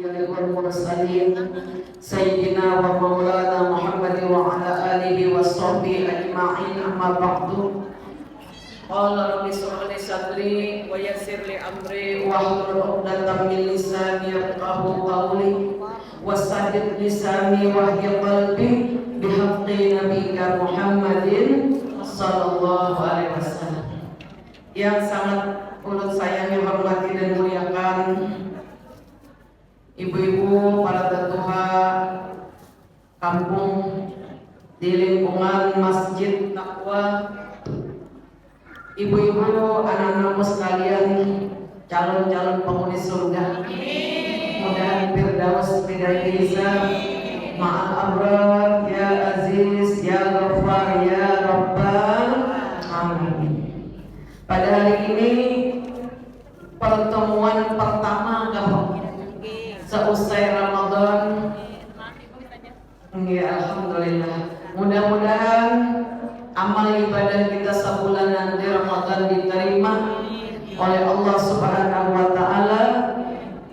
والمرسلين سيدنا ومولانا محمد وعلى آله وصحبه أجمعين أما بعد قال رب اشرح لي صدري ويسر لي أمري واحلل عقدة من لساني يفقهوا قولي وسدد لساني واهد قلبي بحق نبيك محمد sallallahu alaihi wasallam. Yang sangat ulun sayangi, hormati dan muliakan ibu-ibu, para tetua kampung di lingkungan Masjid Taqwa, ibu-ibu, anak-anakmu sekalian, calon-calon penghuni surga. Mudah-mudahan firdaus bidayza ma'al abrar ya aziz ya ghafar ya rabbal alamin. Pada hari ini pertemuan pertama seusai Ramadan. Ya, alhamdulillah. Mudah-mudahan amal ibadah kita sebulanan di Ramadan diterima oleh Allah Subhanahu wa taala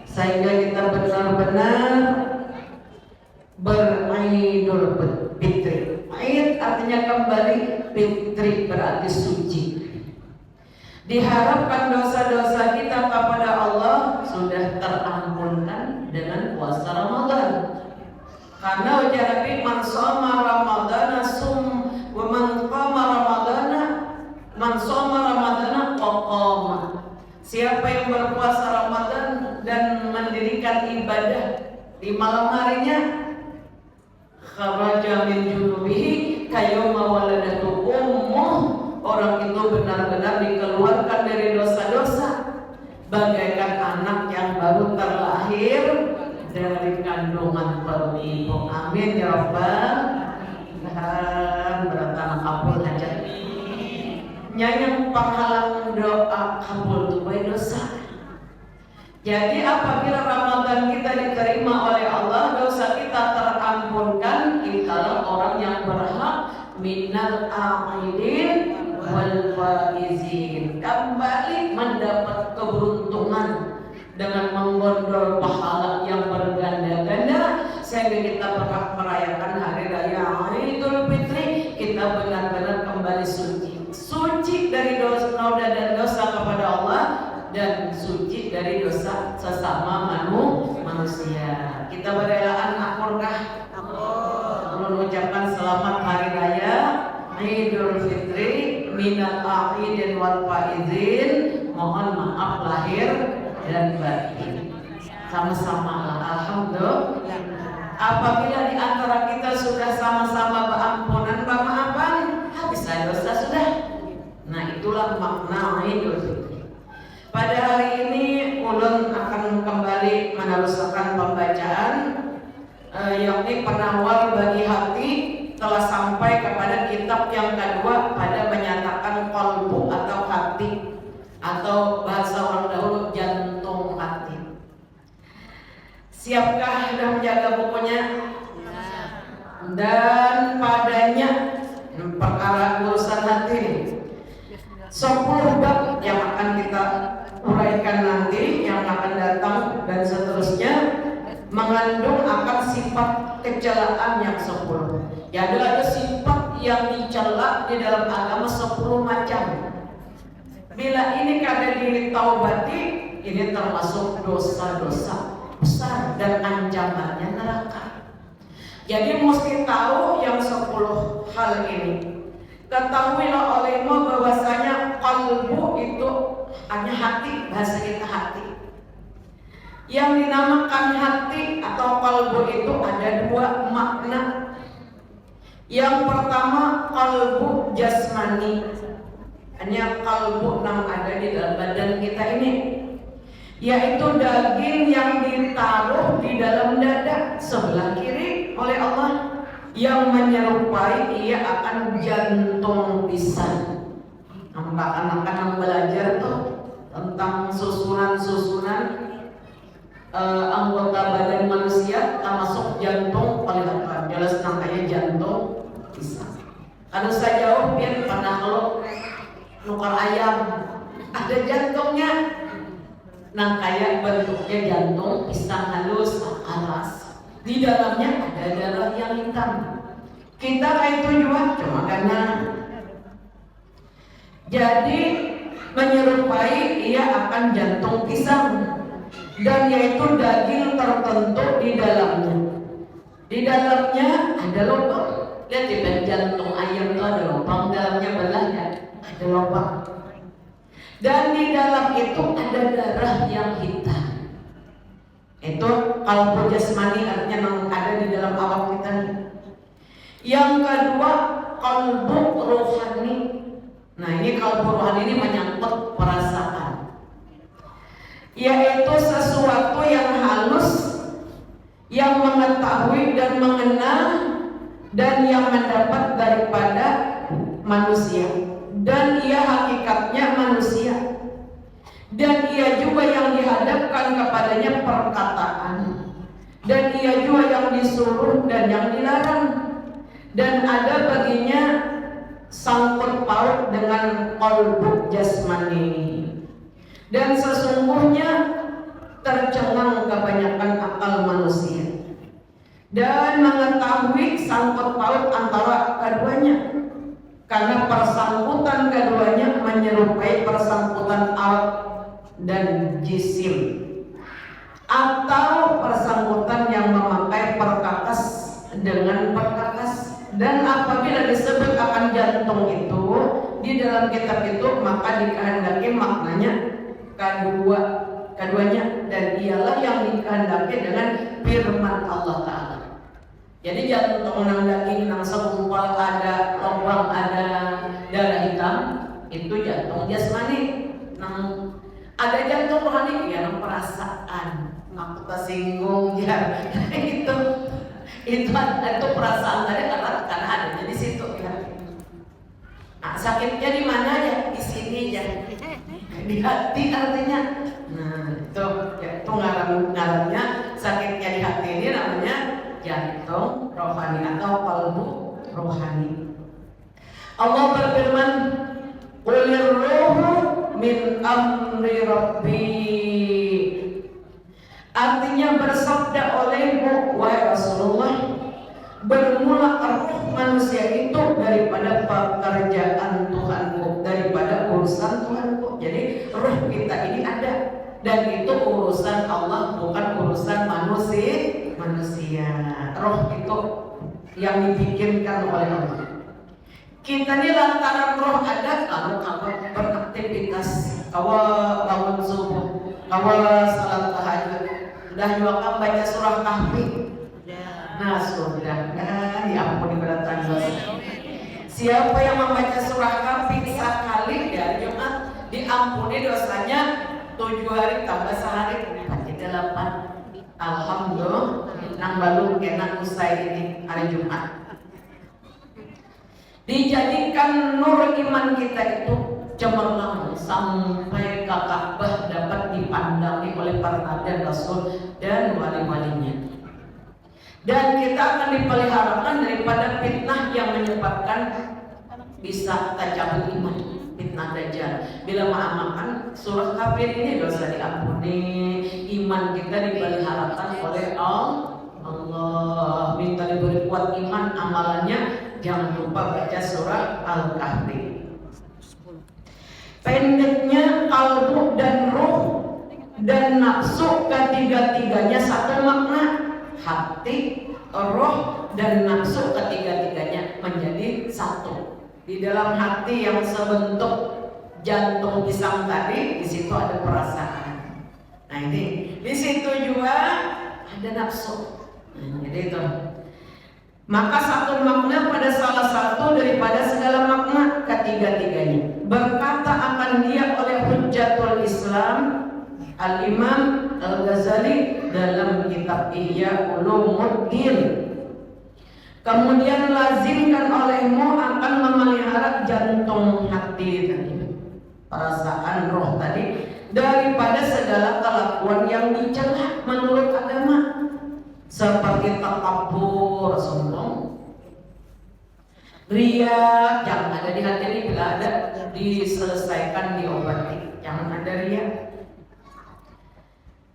sehingga kita benar-benar beridul fitri. Aid artinya kembali, fitri berarti suci. Diharapkan dosa-dosa kita kepada Allah sudah terampunkan dengan puasa Ramadan. Karena ujar Nabi, man shoma ramadana sum wa man qama ramadana man shoma ramadana qama. Siapa yang berpuasa Ramadan dan mendirikan ibadah di malam harinya, kharaja min junubihi kayyuma waladatu ummuh. Orang itu benar-benar dikeluarkan dari dosa-dosa bagaikan anak yang baru terlahir dari kandungan perut ibu. Amin ya rabbal alamin. Beratang kabul hajat nyayang penghalang doa kabul tubai dosa. Jadi apabila Ramadan kita diterima oleh Allah, dosa kita terampunkan, kita orang yang berhak minal a'idin wal faizin, kembali mendapat keberuntungan dengan menggondol pahala yang berganda-ganda sehingga kita berhak merayakan hari raya Idul Fitri. Kita benar-benar kembali suci dari dosa noda dan dosa kepada Allah dan suci dari dosa sesama manusia. Kita berelaan akurkah? Mengucapkan selamat hari raya Idul Fitri minal a'idin wal faizin. Mohon maaf lahir dan batin. Sama-sama alhamdulillah. Apabila di antara kita sudah sama-sama berampunan, bermaafan, habis dosa sudah. Nah, itulah makna Idul Fitri. Pada hari ini ulun akan kembali meneruskan pembacaan yakni penawar bagi hati. Telah sampai kepada kitab yang kedua pada menyatakan qalbu atau hati, atau bahasa orang dahulu jantung hati. Siapkah sudah menjaga bukunya? Dan padanya perkara urusan hati ini 10 bab yang akan kita uraikan nanti, yang akan datang dan seterusnya, mengandung akan sifat kecelaan yang 10. Ya, ada sifat yang dicela di dalam agama 10 macam. Bila ini kada ditaubati, ini termasuk dosa-dosa besar dan ancamannya neraka. Jadi mesti tahu yang 10 hal ini. Ketahuilah olehmu bahwasanya qalbu itu hanya hati, bahasa kita hati. Yang dinamakan hati atau qalbu itu ada 2 makna. Yang pertama qalbu jasmani, hanya qalbu yang ada di dalam badan kita ini, yaitu daging yang ditaruh di dalam dada sebelah kiri oleh Allah, yang menyerupai ia akan jantung pisan. Anak-anak yang belajar tuh tentang susunan anggota badan manusia, termasuk jantung paling depan. Jelas namanya jantung pisan. Kalau saya jauh biar pernah kalau nukar ayam ada jantungnya. Nah kayak bentuknya jantung pisang halus keras. Di dalamnya ada darah yang hitam. Kita kayak tujuan cuma karena jadi menyerupai ia akan jantung pisang dan yaitu daging tertentu di dalamnya. Di dalamnya ada lubang. Lihat di jantung ayam itu ada lubang, dalamnya belah ya, ada lubang. Dan di dalam itu ada darah yang hitam. Itu kalau jasmani artinya ada di dalam awak kita nih. Yang kedua kalbu rohani. Nah ini kalbu rohani ini menyangkut perasaan, yaitu sesuatu yang halus, yang mengetahui dan mengenal dan yang mendapat daripada manusia, dan ia hakikatnya manusia, dan ia juga yang dihadapkan kepadanya perkataan, dan ia juga yang disuruh dan yang dilarang, dan ada baginya sangkut paut dengan qalbu jasmani, dan sesungguhnya tercengang kebanyakan akal manusia dan mengetahui sangkut paut antara keduanya, karena persangkutan keduanya menyerupai persangkutan alat dan jisim, atau persangkutan yang memakai perkakas dengan perkakas. Dan apabila disebut akan jantung itu di dalam kitab itu, maka dikehendaki maknanya keduanya, dan ialah yang dikehendaki dengan firman Allah Ta'ala. Jadi jantung nang daging nang segumpal ada lubang ada darah hitam itu jantung jasmani. Nang ada jantung rohani ya nang perasaan. Aku tersinggung ya itu perasaan tadi karena adanya di situ ya. Nah, sakitnya di mana ya? Di sini ya. Di hati artinya. Nah, itu ngarannya sakitnya di hati ini namanya jantung rohani atau kalbu rohani. Allah berfirman, "Qulir ruhu min amri rabbi." Artinya bersabda olehmu wahai Rasulullah, bermula roh manusia itu daripada pekerjaan Tuhanku, daripada urusan Tuhanku. Jadi roh kita ini ada, dan itu urusan Allah, bukan urusan manusia. Roh itu yang dibikinkan oleh Allah. Kita ini lantaran roh ada, kalau beraktivitas, kalau bangun subuh, kalau salat tahajud, udah juga baca surah Kahfi. Nah sudah, diampuni beratan dosa. Siapa yang membaca surah Kahfi sekali dari Jumat, diampuni dosanya 7 hari tambah sehari, berarti 8. Alhamdulillah, nang balu enak usai ini hari Jumat. Dijadikan nur iman kita itu cemerlang sampai ke Ka'bah dapat dipandangi oleh para nabi dan rasul dan wali-walinya. Dan kita akan dipeliharakan daripada fitnah yang menyebabkan bisa tercabut iman, fitnah dajjal. Bila mengamalkan surah kafir ini dosa diampuni, iman kita dipeliharakan oleh Allah. Minta diberi kuat iman amalannya, jangan lupa baca surah Al-Kahfi. Pendeknya kalbu dan ruh dan nafsu ketiga-tiganya satu makna. Hati, roh, dan nafsu ketiga-tiganya menjadi satu. Di dalam hati yang sebentuk jantung pisang tadi, di situ ada perasaan. Nah ini, di situ juga ada nafsu. Nah, jadi itu. Maka satu makna pada salah satu daripada segala makna ketiga-tiganya. Berkata akan dia oleh Hujjatul Islam Al-Imam Al-Ghazali dalam kitab Ihya Ulumuddin. Kemudian lazimkan olehmu akan memelihara jantung hati tadi, perasaan roh tadi, daripada segala kelakuan yang dicela menurut agama, seperti takabur, sombong, ria yang ada di hati ini. Bila ada, diselesaikan, diobati, jangan ada ria.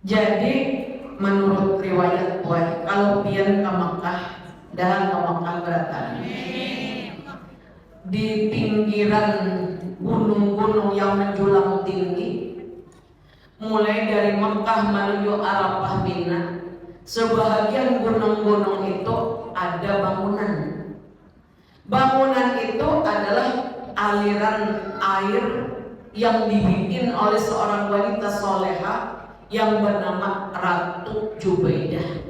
Jadi menurut riwayat buat kalau pian ke Mekah dan ke Mekah beratan di pinggiran gunung-gunung yang menjulang tinggi, mulai dari Mekah menuju Arafah Mina, sebahagian gunung-gunung itu ada bangunan. Bangunan itu adalah aliran air yang dibikin oleh seorang wanita soleha yang bernama Ratu Jubaidah.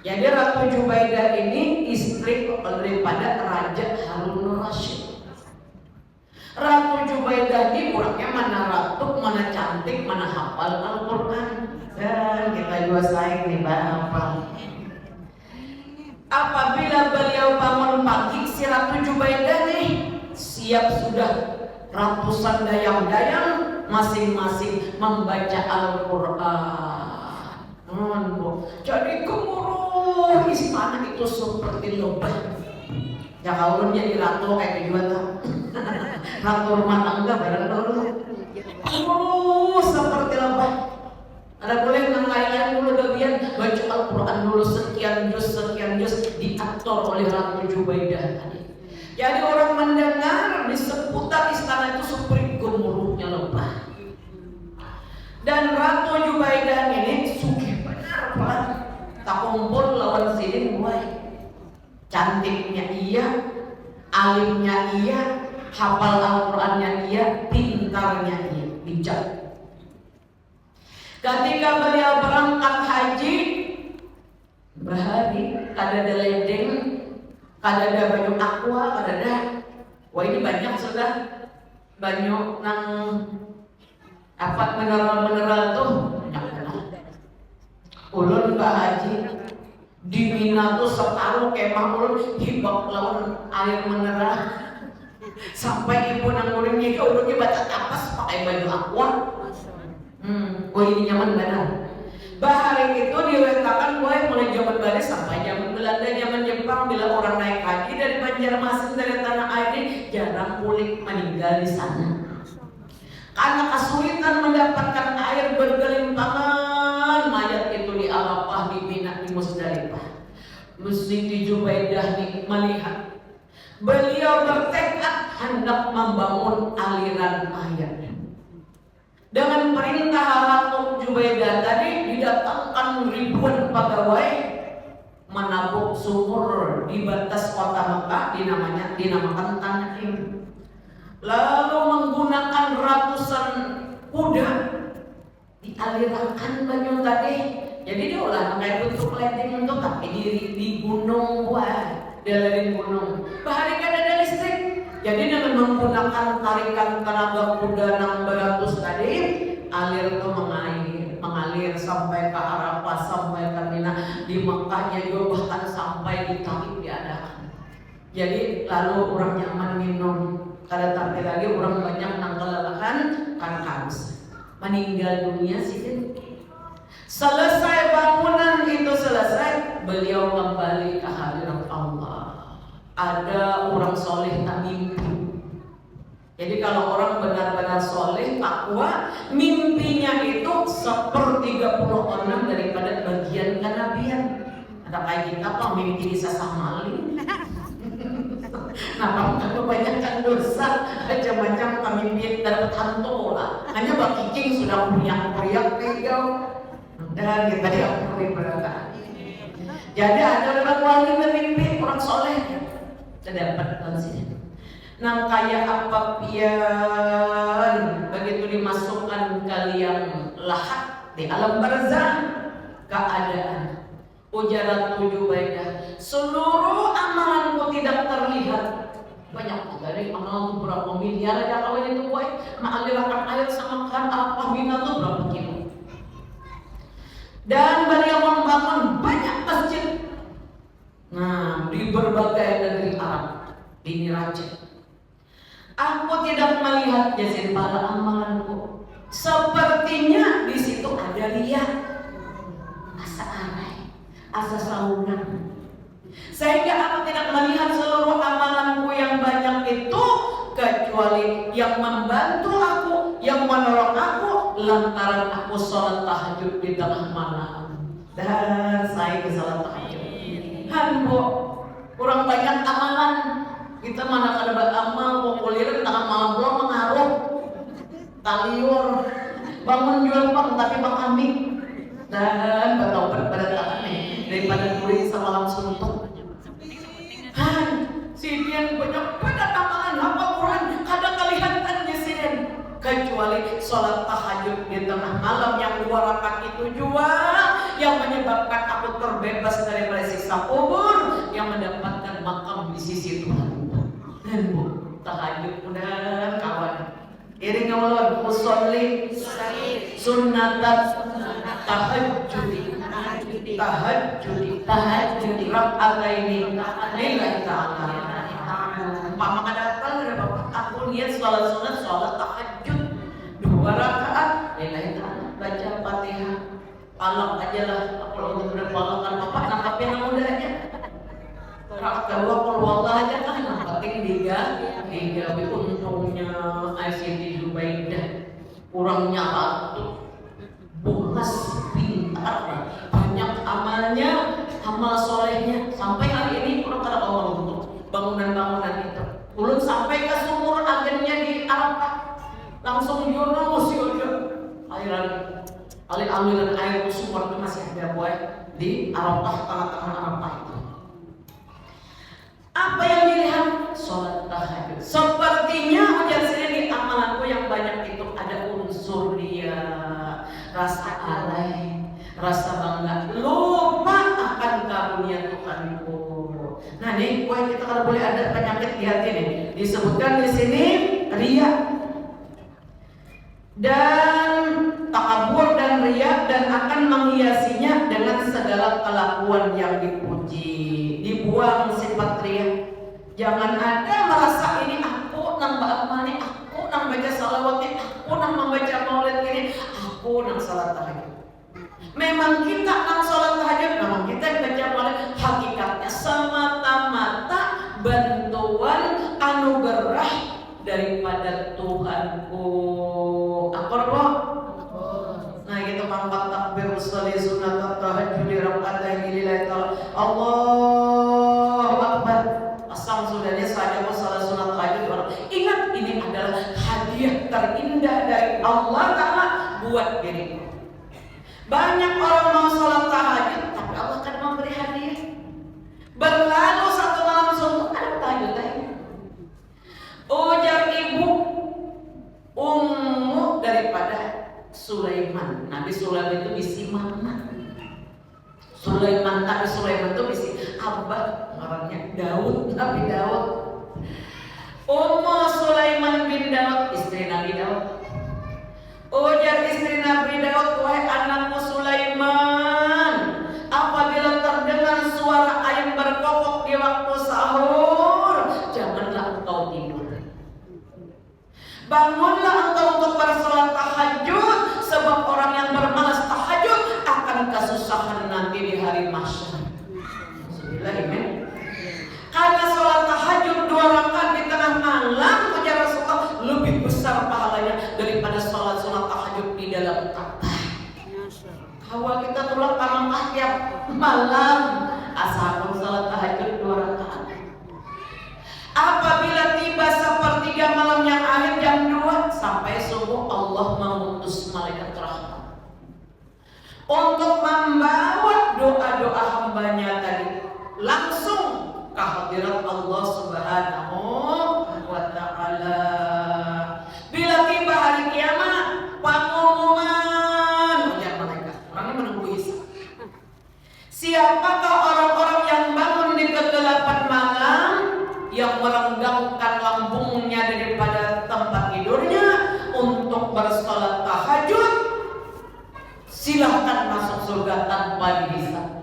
Jadi Ratu Jubaidah ini istri daripada Raja Harun Rasyid. Ratu Jubaidah ini orangnya mana ratu, mana cantik, mana hafal Al-Quran. Dan kita juga sayang nih Bapak. Apabila beliau bangun pagi, si Ratu Jubaidah nih siap sudah ratusan dayang-dayang masing-masing membaca Al-Quran. Jadi gemuruh istana itu seperti lebah. Ya kalau jadi ratu kayak juga tuh. Ratu rumah tangga bareng dulu. Seperti lebah. Ada boleh yang lain-lain dulu bagian baca Al-Quran dulu sekian juz diatur oleh Ratu Jubaidah. Jadi orang mendengar di seputar istana itu seperti gemuruhnya lebah. Dan Ratu Jubaidah ini sugih benar Pak. Tak kumpul lawan sini mulai. Cantiknya iya, alimnya iya, hafal Al-Qurannya iya, pintarnya iya, bijak. Ketika beliau berangkat haji, bahari, kadada ledeng, kadada banyu aqua, kadada, wah ini banyak sudah, banyu nang apa mineral tuh, ulun Mbak Haji di Mina tuh separuh kemah ulun hibak lawan air mineral, sampai ibu nang ulunnya ke ulunnya baca tapas pakai baju aqua. Oh ini nyaman benar. Bahari itu diletakkan mulai zaman Bali sampai zaman Belanda, zaman Jepang. Bila orang naik haji dari Banjarmasin, dari tanah air ini jarang kulit meninggal di sana. Karena kesulitan mendapatkan air bergelimpangan, mayat itu di Arafah, di Mina, di Musdalifah. Siti Jubaidah melihat, beliau bertekad hendak membangun aliran air. Dengan perintah Ratu Jubaidah tadi didatangkan ribuan pegawai menabung sumur di batas kota Mekah dinamakan Tan'im. Lalu menggunakan ratusan kuda dialirkan banyu tadi. Jadi diolah kayak bentuk ledeng untuk tapi di gunung dari gunung. Bahari kan ada listrik. Jadi dengan menggunakan tarikan tenaga kuda yang beratus tadi, alir itu mengalir sampai ke Arafah, sampai ke Mina, di Mekahnya juga bahkan sampai di Taif diadakan. Jadi lalu orang nyaman minum, kada tapi lagi orang banyak nang kelelahan karena haus, meninggal dunia sih. Selesai bangunan itu selesai, beliau kembali ke hadirat Allah. Ada orang soleh tak mimpi. Jadi kalau orang benar-benar soleh, takwa, mimpinya itu 1/36 daripada bagian kenabian. Ada kayak kita kok mimpi bisa samali. Nah, kalau kebanyakan dosa, macam-macam pemimpin dapat hantu lah. Hanya bagi king sudah punya proyek tinggal dan kita diakui berkah. Jadi ada orang wali bermimpi orang soleh. Dapat sini. Nang kaya apa pian begitu dimasukkan ke liang lahat di alam barzah keadaan ujar Ratu Jubaidah, seluruh amalanku tidak terlihat. Banyak dari amalan berapa miliar aja kawin itu boy, mengalirkan air sama kan apa Mina tuh berapa kilo. Dan beliau membangun banyak masjid. Nah, di berbagai negeri Arab, di Niraja. Aku tidak melihat jazir pada amalanku. Sepertinya di situ ada riak, asa aneh, asa saungan. Sehingga aku tidak melihat seluruh amalanku yang banyak itu, kecuali yang membantu aku, yang menolong aku, lantaran aku sholat tahajud di tengah malam. Dan saya ke sholat tahajud. Bu, kurang banyak amalan. Kita mana kada beramal, populer tengah malam belum mengaruh. Taliur, bangun jual bang tapi bang ambil. Dan bertobat pada tangan daripada kuring semalam sumpah. Sidian banyak pada amalan apa Quran kadang kelihatan sidian kecuali sholat tahajud di tengah malam yang 2 rakaat itu juga yang menyebabkan aku terbebas dari siksa kubur yang mendapatkan makam di sisi Tuhan. Dan Bu, tahajud udah kawan. Iring Allah musolli sunnatat tahajudi rakaataini lillahi ta'ala. Mama kadang ada bapak aku lihat sholat sunat sholat tahajud 2 rakaat lillahi ta'ala, baca Fatihah palak aja lah. Kalau untuk berpalakan bapak nangkapnya yang mudanya rakaat kedua kalau Allah aja kan yang penting tiga untungnya ICT Zubaidah kurangnya waktu bukas pintar banyak amalnya, amal solehnya sampai hari ini kurang kada Allah untuk bangunan-bangunan itu. Ulun sampai ke sumur agennya di Arafah langsung Yunus aliran air sumur itu masih ada boy di Arafah, tengah-tengah Arafah itu. Apa yang dilihat? Sholat tahajud. Sepertinya ujar sini di amalanku yang banyak itu ada unsur dia rasa alay, rasa bangga, lupa akan karunia Tuhanku. Nah nih, kita kalau boleh ada penyakit di hati nih. Disebutkan di sini riya dan takabur dan riya dan akan menghiasinya dengan segala kelakuan yang dipuji. Dibuang sifat riya. Jangan ada merasa ini aku nang beramal ini, aku nang baca salawat ini, aku nang membaca maulid ini, aku nang salat tahajud. Memang kita nang sholat tahajud, memang kita baca maulid, hakikatnya semata-mata bantuan anugerah daripada Tuhanku. Akor loh. Nah kita mangkat takbir usolli sunat tahajud di rakaataini lillahi ta'ala. Allahu Akbar. Asal sudahnya saja mau salat sunat tahajud. Ingat ini adalah hadiah terindah dari Allah Ta'ala buat dirimu. Banyak orang mau sholat tahajud, tapi Allah akan memberi hadiah. Berlalu 1 malam suntuk ada tahajud lagi. Ujar ibu ummu daripada Sulaiman. Nabi Sulaiman itu bisi mana? Nabi Sulaiman itu bisi abah, namanya Daud, Nabi Daud. Ummu Sulaiman bin Daud, istri Nabi Daud. Ujar istri Nabi Daud, wahai anakku Sulaiman, apabila terdengar suara ayam berkokok di waktu sahur, janganlah engkau tidur. Bangunlah engkau untuk bersolat tahajud, sebab orang yang bermalas tahajud akan kesusahan nanti di hari mahsyar. Bismillahirrahmanirrahim. Karena sholat tahajud 2 rakaat di tengah malam, ujar Rasulullah, lebih besar pahalanya daripada sholat tahajud di dalam Ka'bah. Kalau kita tulang pamang tiap malam, asal sholat tahajud 2 rakaat. Apabila tiba sepertiga malam yang akhir jam 2 sampai subuh, Allah mengutus malaikat rahmat untuk membawa doa-doa hambanya tadi langsung kehadirat Allah Subhanahu wa ta'ala. Bila tiba hari kiamat, pengumuman ujar malaikat, orangnya menunggu hisab. Siapakah orang-orang yang bangun di kegelapan malam, yang merenggangkan lambungnya daripada tempat tidurnya untuk bersolat tahajud, silahkan masuk surga tanpa dihisab.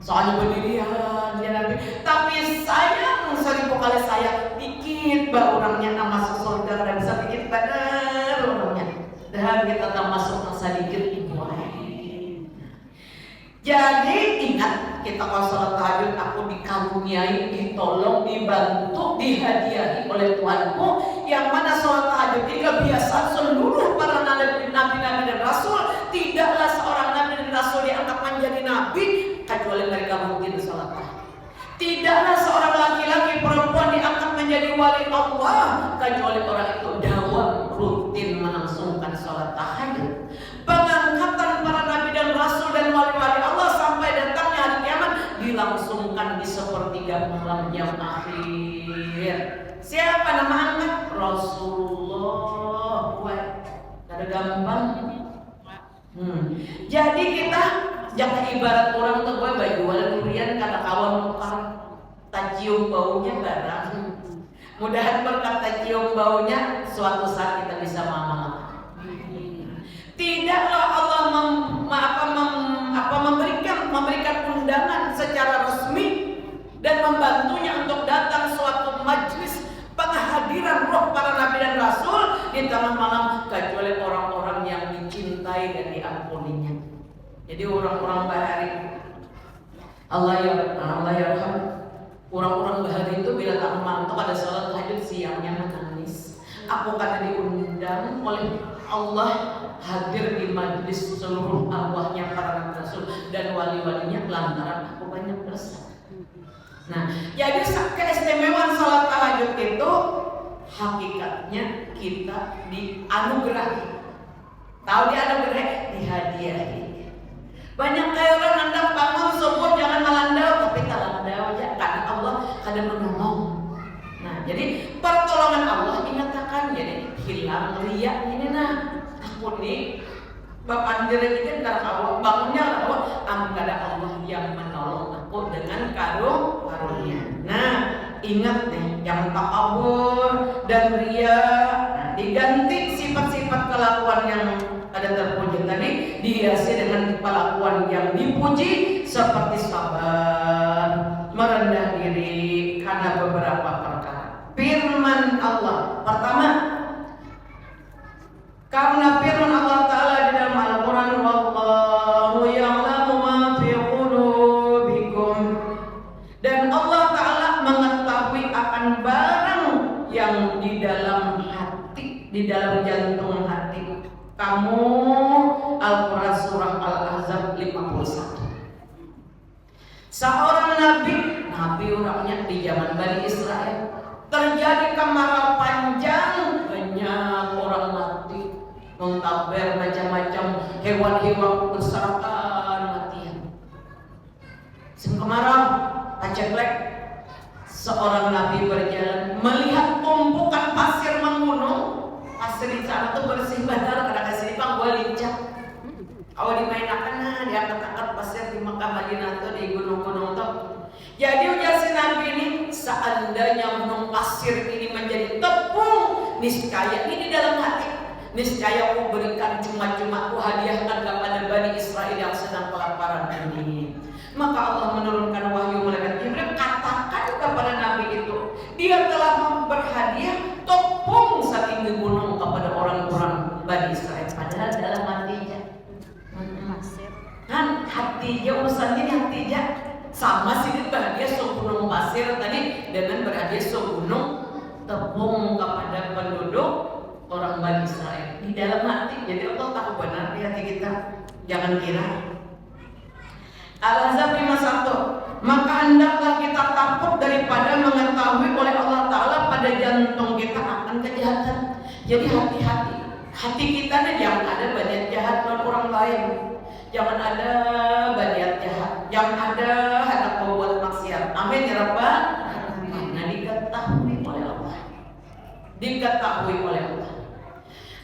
Soalnya berdirian ya Nabi, tapi sayang 1000 kali saya dikit baru orangnya nak masuk surga, dan bisa dikit benar orangnya, dan kita tak masuk masa dikit ibu. Jadi ingat, kita kalau sholat tahajud aku dikaruniai, ditolong, dibantu, dihadiahi oleh Tuhanku, yang mana sholat tahajud ini kebiasaan seluruh para nabi-nabi wali-wali Allah kecuali orang itu dawam rutin melangsungkan sholat tahajud. Pengangkatan para nabi dan rasul dan wali-wali Allah sampai datangnya hari kiamat dilangsungkan di sepertiga malam yang akhir. Siapa nama angkat? Rasulullah. Ada gampang. Jadi kita jangan ibarat orang tuh gue baju wala durian kata kawan mekar tak cium baunya barang. Mudahan berkat cium baunya suatu saat kita bisa mama. Tidaklah Allah memberikan undangan secara resmi dan membantunya untuk datang suatu majlis penghadiran roh para nabi dan rasul di tengah malam kecuali orang-orang yang dicintai dan diampuninya. Jadi orang-orang bahari Allah yarham. Orang-orang bahari itu bila tengah malam itu pada salat tahajud siangnya menangis. Aku kata diundang oleh Allah hadir di majlis seluruh arwahnya para nabi rasul dan wali-walinya lantaran aku banyak bersalah. Nah, jadi keistimewaan salat tahajud itu hakikatnya kita dianugerahi. Tahu dianugerahi? Dihadiahi. Banyak kayak orang nandang bangun subuh jangan melandau, tapi talandau aja karena Allah kadang menolong. Nah, jadi pertolongan Allah dinyatakan jadi hilang riya ini aku nih Bapak Andire ini karena Allah bangunnya Allah ada Allah yang menolong aku dengan karunia. Nah, ingat nih yang takabur dan riya diganti sifat-sifat kelakuan yang ada terpuji tadi dihiasi dengan kelakuan yang dipuji seperti sabar, merendah diri karena beberapa perkara. Firman Allah pertama, karena firman Allah Ta'ala di dalam Al-Quran, wallahu ya'lamu ma fi qulubikum, dan Allah Ta'ala mengetahui akan barang yang di dalam hati, di dalam jantung hati kamu. Al-Quran surah Al-Ahzab 51. Seorang nabi orangnya di zaman Bani Israel terjadi kemarau panjang, banyak orang mati, muntaber macam-macam hewan-hewan berserakan matian. Kemarau, paceklek. Seorang nabi berjalan melihat tumpukan pasir menggunung. Pasir di sana tuh bersih benar, kadang sini bang gue lincah. Kalau dimainakan diangkat-angkat pasir di Mekah Madinah tuh di gunung-gunung tuh. Jadi ujar si nabi ini, seandainya gunung pasir ini menjadi tepung, niscaya ini di dalam hati, niscaya aku berikan cuma-cuma, aku hadiahkan kepada Bani Israel yang sedang kelaparan ini. Maka Allah menurunkan wahyu malaikat Jibril, katakan kepada nabi itu, dia telah berhadiah tepung setinggi gunung kepada orang-orang Bani Israel. Padahal dalam hatinya, kan hatinya urusan ini hatinya sama sih berhadiah segunung pasir tadi dengan berhadiah segunung tepung kepada penduduk orang Bani Israel di dalam hati. Jadi Allah tahu benar di hati kita, jangan kira. Al-Ahzab 51. Maka hendaklah kita takut daripada mengetahui oleh Allah Ta'ala pada jantung kita akan kejahatan. Jadi hati-hati, hati kita nih jangan ada baniat jahat dengan orang lain, jangan ada baniat jahat, jangan ada hendak membuat maksiat. Amin ya Rabbal. Karena diketahui oleh Allah, diketahui oleh Allah.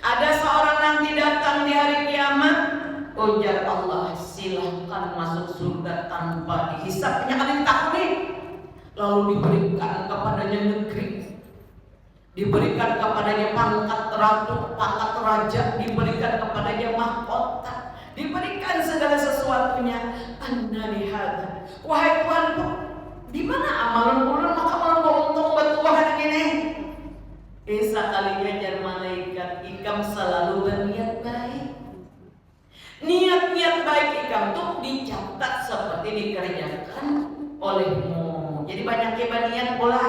Ada seorang nanti datang di hari kiamat, ujar Allah, silahkan masuk surga tanpa dihisab. Hanya takdir, lalu diberikan kepadanya negeri, diberikan kepadanya pangkat ratu, pangkat raja, diberikan kepadanya mahkota, diberikan segala sesuatunya. Anna lihada, wahai Tuhanku, di mana amalan orang maka amalan beruntung buat Tuhan ini. Esa kalinya jar malaikat, ikam selalu berniat baik. Niat-niat baik ikam tuh dicatat seperti dikerjakan olehmu. Jadi banyak niat pula.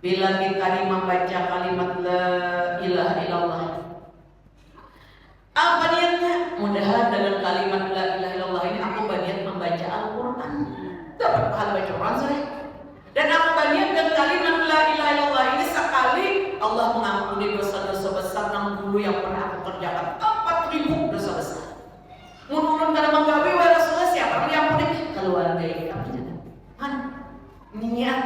Bila kita membaca kalimat la ilaha illallah, apa niatnya? Mudahan dengan kalimat la ilaha illallah ini aku berniat membaca Al-Quran, dapat pahala baca Quran saya. Dan aku berniat dengan kalimat la ilaha dulu yang pernah aku kerjakan 4.000 dosa besar. Menurun karena menggawi wa Rasulullah siapa yang punya keluarga kita punya niat.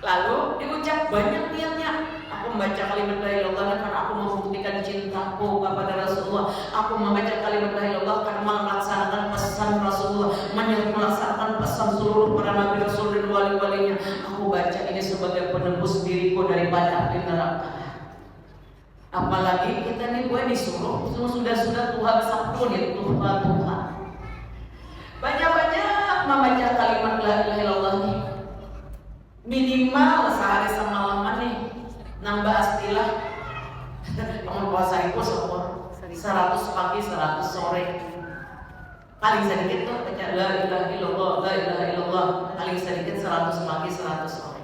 Lalu diucap banyak niatnya. Aku membaca kalimat la ilaha illallah karena aku membuktikan cintaku kepada Rasulullah. Aku membaca kalimat la ilaha illallah karena melaksanakan pesan Rasulullah, melaksanakan pesan seluruh para nabi rasul dan wali-walinya. Aku baca ini sebagai penembus diriku daripada api neraka. Apalagi kita nih gue disuruh sudah Tuhan sabtu nih Tuhan. Banyak-banyak membaca kalimat la ilaha illallah nih. Minimal sehari semalaman nih nambah istilah. Kamu puasa itu 100 pagi 100 sore. Paling sedikit tuh baca la ilaha illallah, la ilaha illallah. Paling sedikit 100 pagi 100 sore.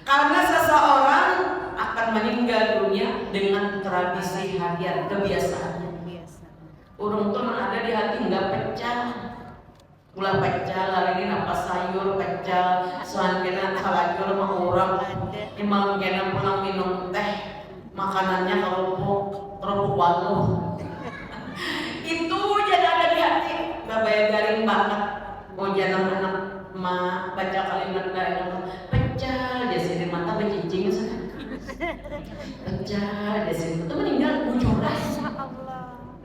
Karena seseorang akan meninggal dunia dengan tradisi harian kebiasaannya. Urung tuh ada di hati nggak pecah. Gula pecah, hari ini nafas sayur pecah, soal kena kalajur sama orang. Ini malam kena pulang minum teh, makanannya kerupuk waluh. Itu jadi ada di hati, nggak bayar garing banget. Mau jangan anak baca kalimat la ilaha illallah pecah, dia sini mata bercincin sana. Pecah, dia sini itu meninggal bujuran.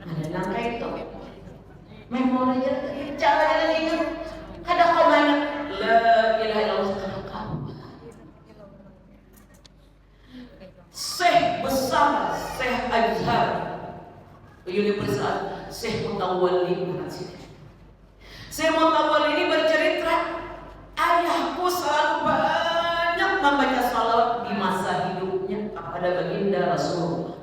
Ada nangka itu. Memorinya caranya ingat ada komandan la ilaha illallah kau. Syekh besar, Syekh Azhar Universitas, Syekh Mutawalli. Syekh Mutawalli ini bercerita, ayahku selalu banyak membaca salawat di masa hidupnya kepada baginda Rasulullah.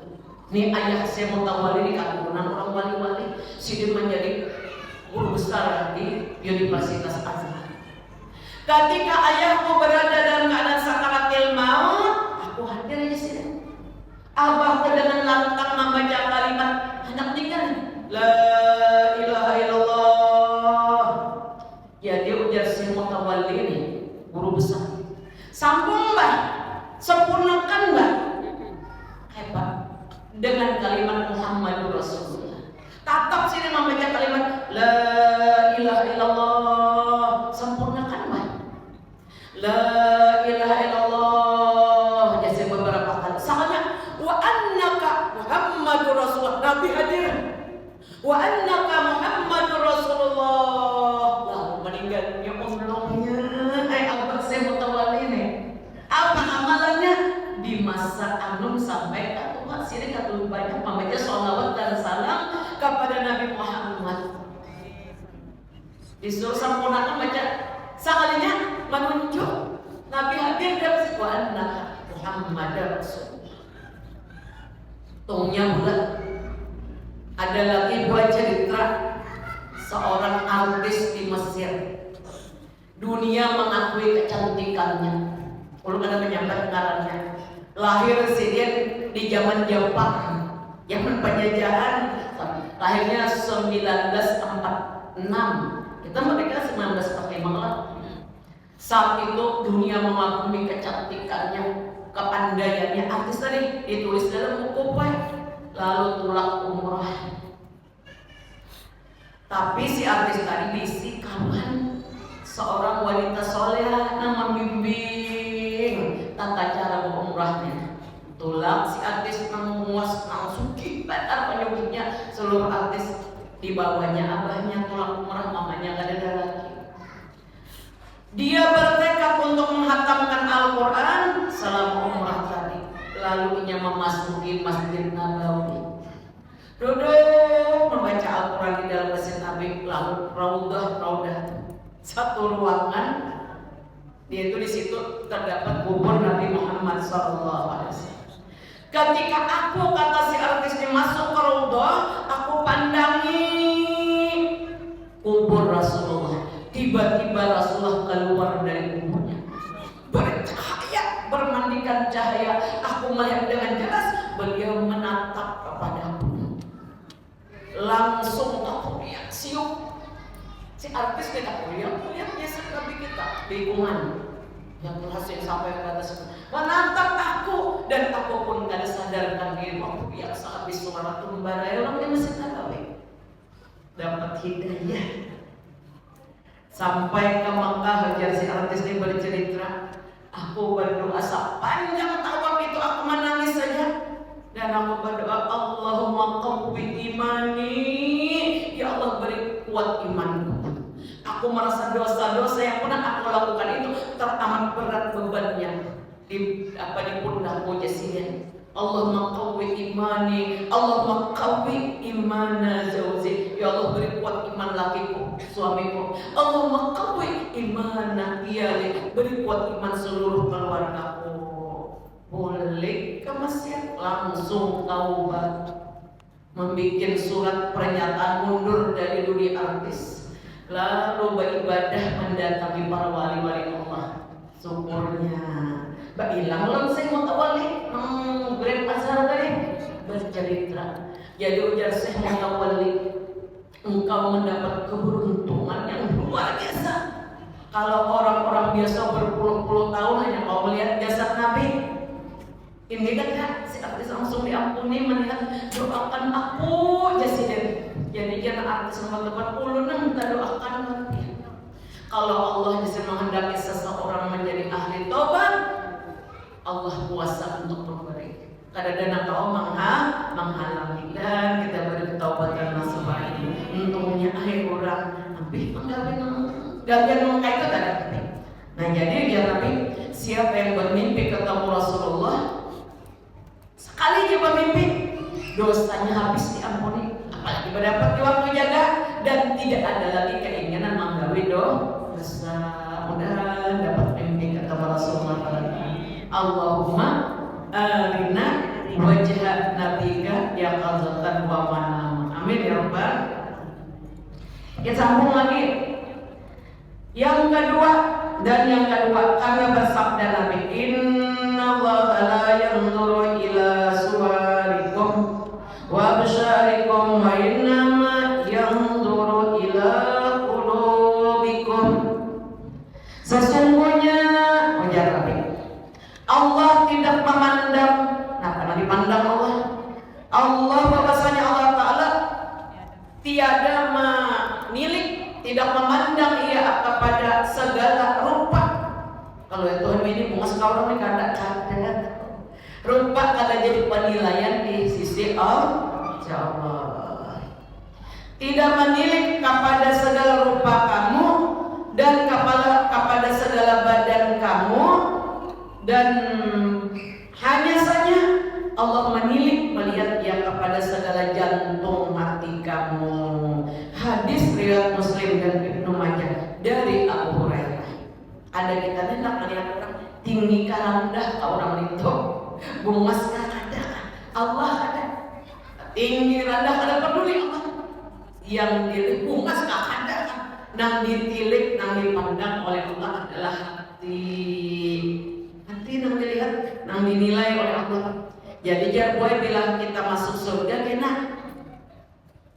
Ini ayah Syekh Mutawalli ini keturunan orang wali-wali. Sidi menjadi guru besar di Universitas Azhar. Ketika ayahku berada dalam keadaan sakaratil maut, aku hadir di sini. Abahku dengan lantang membaca kalimat anak meninggal, la ilaha illallah. Ya dia ujar Syekh Mutawalli ini guru besar. Sambung mbah, sempurnakan mbah. Hebat dengan kalimat Muhammadur Rasulullah. Tatap sini membaca kalimat la ilaha illallah, sempurnakan mbah. La ilaha illallah. Jadi beberapa kali. Soalnya wa annaka Muhammadur Rasulullah, Nabi hadir. Wa annaka Muhammadur Rasulullah. Lalu meninggalnya umrohnya. Abah Syekh Mutawalli ini. Apa amalannya di masa anum sampai ketua sini kata banyak membaca sholawat dan salam kepada Nabi Muhammad. Disuruh sempurnakan baca sekalinya menunjuk Nabi hadir dan wa annaka Muhammadar Rasulullah. Tungnya bulat. Ada lagi buat cerita seorang artis di Mesir. Dunia mengakui kecantikannya. Kalau ada menyambat ngarannya. Lahir dia di zaman Jepang, zaman penjajahan. Lahirnya 1946. Kita mereka 1945. Saat itu dunia mengagumi kecantikannya, kepandaiannya. Artis tadi ditulis dalam buku lalu tulak umrah. Tapi si artis tadi bisi kawan seorang wanita soleha yang membimbing tata cara berumrahnya. Tulak si artis menguas langsung kibar penyebutnya seluruh artis di bawahnya abahnya tulak umrah, mamanya gak ada lagi. Dia bertekad untuk menghatamkan Al-Quran selama umrah tadi. Lalu ia memasuki Masjid Nabawi. Duduk membaca Al-Quran di dalam Masjid Nabi. Lalu raudah satu ruangan. Dia itu di situ terdapat kubur Nabi Muhammad SAW. Ketika aku kata si artis masuk ke raudah, aku pandangi kubur Rasulullah. Tiba-tiba Rasulullah keluar dari kuburnya, bercahaya, bermandikan cahaya. Aku melihat dengan jelas beliau menatap kepadaku. Langsung aku lihat siup. Si artis kita lihat biasa Nabi kita bingungan. Yang berhasil sampai ke atas menatap aku, dan aku pun gak sadarkan diri. Aku biasa habis kembar orang di Masjid Nabawi dapat hidayah sampai ke Makkah. Hajar si artis ini bercerita, aku berdoa sepanjang tawaf itu aku menangis saja dan aku berdoa, Allahumma qawwi imani, ya Allah beri kuat imanku. Aku merasa dosa-dosa yang pernah aku lakukan itu teramat berat bebannya di pundakku jasinya. Allahumma qawwi imani, Allahumma qawwi imana zawji, ya Allah beri kuat iman lakiku, suamiku. Allahumma qawwi imana iyali, beri kuat iman seluruh keluargaku. Boleh ke masjid langsung taubat, membuat surat pernyataan mundur dari dunia artis, lalu beribadah mendatangi para wali-wali Allah. Syukurnya Mbak hilang belum saya mau tawali Grand Azhar tadi bercerita. Jadi ujar Syekh Mutawalli, engkau mendapat keberuntungan yang luar biasa. Kalau orang-orang biasa berpuluh-puluh tahun hanya mau melihat jasad Nabi, ini kan si artis langsung diampuni melihat, doakan aku jasiden. Jadi jangan artis nomor 40 kita doakan Nabi. Kalau Allah bisa menghendaki seseorang menjadi ahli tobat, Allah kuasa untuk memberi. Kadang-kadang kau menghalangi dan kita beri taubat karena sebab ini. Untungnya akhir orang lebih gagal kayak itu kan. Nah jadi dia Nabi, siapa yang bermimpi ketemu Rasulullah, sekali dia bermimpi dosanya habis diampuni, apalagi mendapat waktu jaga dan tidak ada lagi keinginan menggawe dosa. Mudah-mudahan dapat mimpi ketemu Rasulullah. Allahumma arina wajah nabika ya qadzatan wa manam. Amin ya rabbal. Kita sambung lagi. Yang kedua karena bersabda Nabi, innallaha la yanzuru ila suwarikum wa absyarikum wa innama yanzuru ila qulubikum. Sesungguhnya ujar Nabi, Allah tidak memandang. Nah, karena dipandang Allah bahwasanya Allah Ta'ala tiada menilik, tidak memandang ia kepada segala rupa. Kalau Tuhan ini bunga sekarang ini kadang-kadang rupa kada jadi penilaian di sisi Allah. Tidak menilik kepada segala rupa kamu dan kepada segala badan kamu, dan hanya saja Allah menilik melihat dia kepada segala jantung hati kamu. Hadis riwayat Muslim dan Ibnu Majah dari Abu Hurairah. Ada kita hendak melihat orang tinggi ke rendah ke orang itu, bungas ke ada, Allah ada. Tinggi rendah kada peduli Allah. Yang dilihat bungas ke ada, nang ditilik, nang dipandang oleh Allah adalah hati. Hati nang dilihat, nang dinilai oleh Allah. Jadi jangan boleh bilang kita masuk surga kena.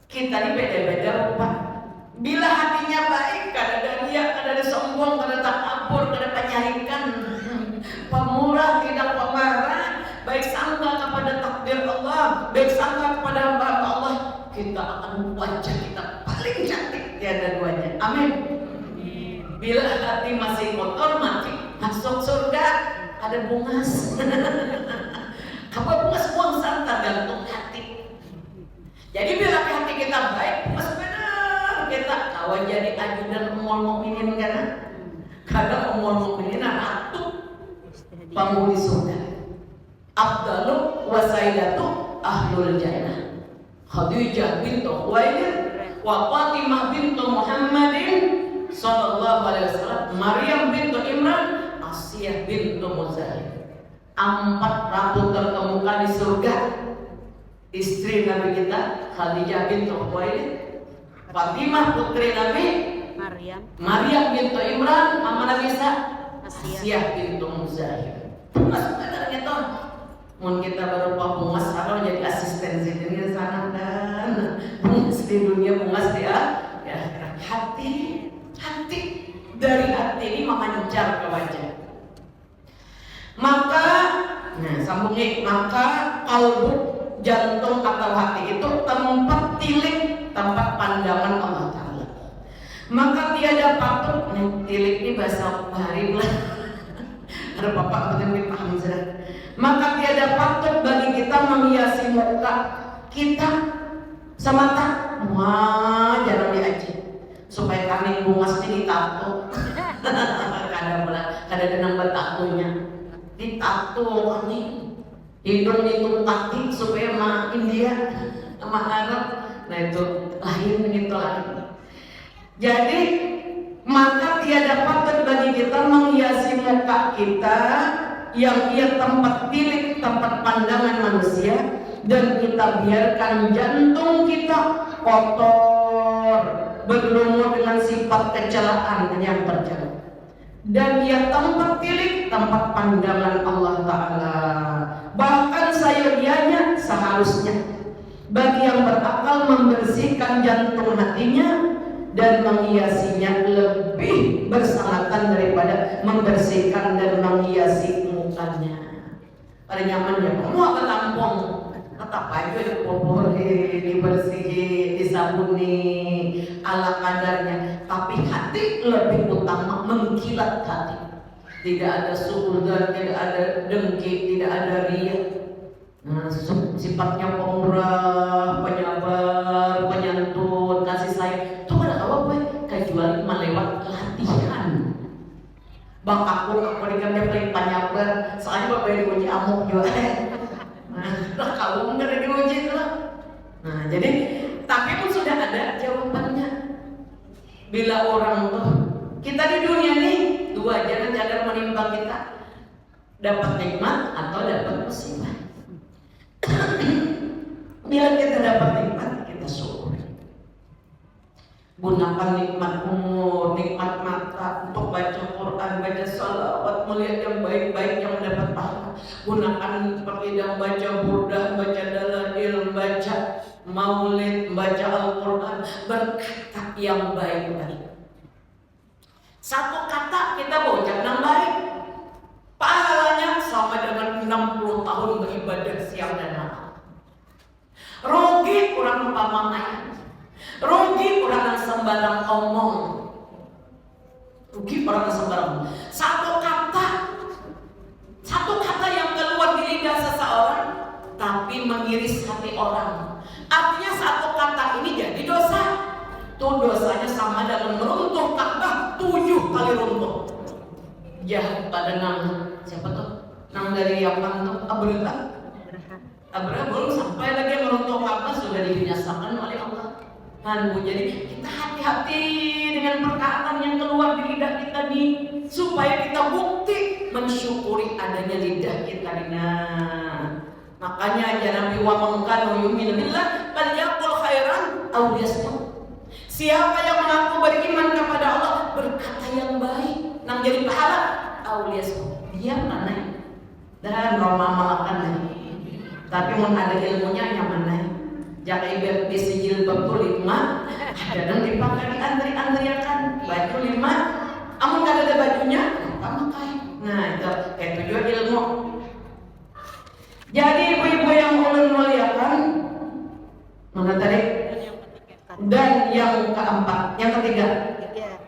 Kita ini beda-beda rupa. Bila hatinya baik, kada ada riya, kada ada sombong, kada takabur, kada penyarikan, pemurah, tidak pemarah, baik sangka kepada takdir Allah, baik sangka kepada hamba Allah, kita akan wajah kita paling cantik tiada duanya. Amin. Bila hati masih kotor, mati masuk surga ada bungas. Apa bungas buang santan gantung hati. Jadi bila hati kita baik, bungas benar kita kawan jadi ajudan umul mukminin kan? Kadang umul mukminin ratu penghuni surga. Afdalu wa sayyidatu ahlul jannah. Khadijah bintu Khuwailid wa Fatimah bintu Muhammadin sallallahu alaihi wasallam, Maryam bintu Imran, Asiyah bintu Muzahir. 4 ratu terkemuka di surga. Istri Nabi kita Khadijah bintu Khuwailid, Fatimah putri Nabi, Maryam bintu Imran, mama Nabi Isa, Asiyah bintu Muzahir. Bungas benar gitu. Mun kita berupa bungas kalau jadi asisten di dunia sana dan bungas di dunia, bungas dia ya hati dari hati ini memancar ke wajah. Maka sambungnya, maka kalbu jantung atau hati itu tempat tilik, tempat pandangan Allah Ta'ala. Maka tiada patut, tilik ini bahasa bahari lah. Ada bapak betul paham sudah. Maka tiada patut bagi kita menghiasi muka kita semata. Wah, jangan diaji supaya kami bungasnya ditato. Kada denang bertatonya ditato kami hidung itu taktik supaya sama India sama Arab. Nah itu lahir begitu lagi. Jadi maka tiada patut bagi kita menghiasi muka kita yang ia tempat tilik, tempat pandangan manusia, dan kita biarkan jantung kita kotor, berlumur dengan sifat kecelaan yang tercela. Dan ia tempat tilik, tempat pandangan Allah Ta'ala. Bahkan sayogianya seharusnya bagi yang berakal membersihkan jantung hatinya dan menghiasinya lebih bersangatan daripada membersihkan dan menghiasi mukanya. Pada nyaman ya, kamu apa tampung? Tetap aja dipopor, dibersihi, disabuni ala kadarnya. Tapi hati lebih utama, mengkilat hati. Tidak ada suudzon, tidak ada dengki, tidak ada riya. Nah, sifatnya pemurah, penyabar, penyantun, kasih sayang. Itu pada awal gue kecuali melewat latihan. Bang aku dikatakan paling penyabar, soalnya bapak diuji amuk juga. Nah, kalau enggak ada diuji lah. Nah, jadi tapi pun sudah ada jawabannya. Bila orang tuh kita di dunia nih dua, jangan menimpa kita dapat nikmat atau dapat musibah. Bila kita dapat nikmat, kita syukur. Gunakan nikmat umur, nikmat mata untuk baca Quran, baca salawat, melihat yang baik-baik yang mendapat pahala. Gunakan seperti yang baca burdah, baca dalail, baca maulid, baca Al-Quran, berkata yang baik-baik. Satu kata kita ucap yang baik, pahalanya sama dengan 60 tahun beribadah siang dan malam. Rugi kurang pamamayan, rugi kurang sembarang omong, rugi kurang sembarang omong. Satu kata yang keluar di lidah seseorang tapi mengiris hati orang. Artinya satu kata ini jadi dosa. Tuh dosanya sama dengan meruntuh Ka'bah 7 kali runtuh. Ya pada siapa tuh? Nang dari Yaman tuh Abraha belum sampai lagi meruntuh Ka'bah sudah dibinasakan oleh Allah. Kan jadi kita hati-hati dengan perkataan yang keluar di lidah kita nih, supaya kita bukti mensyukuri adanya lidah kita ini. Makanya aja Nabi wa mangkanu yu'minu billah falyaqul khairan aw liyasmut. Siapa yang mengaku beriman kepada Allah berkata yang baik, nang jadi pahala aw liyasmut. Dia mana? Dan Roma malakan. Tapi mun ada ilmunya yang mana? Jaka ibarat di sijil bab 5 kadang dipakai di antri-antriakan baju 5. Amun kada ada bajunya, pakai. Nah, itu kayak tujuan ilmu. Jadi ibu-ibu yang ulun muliakan, mana tadi? Dan yang keempat, yang ketiga.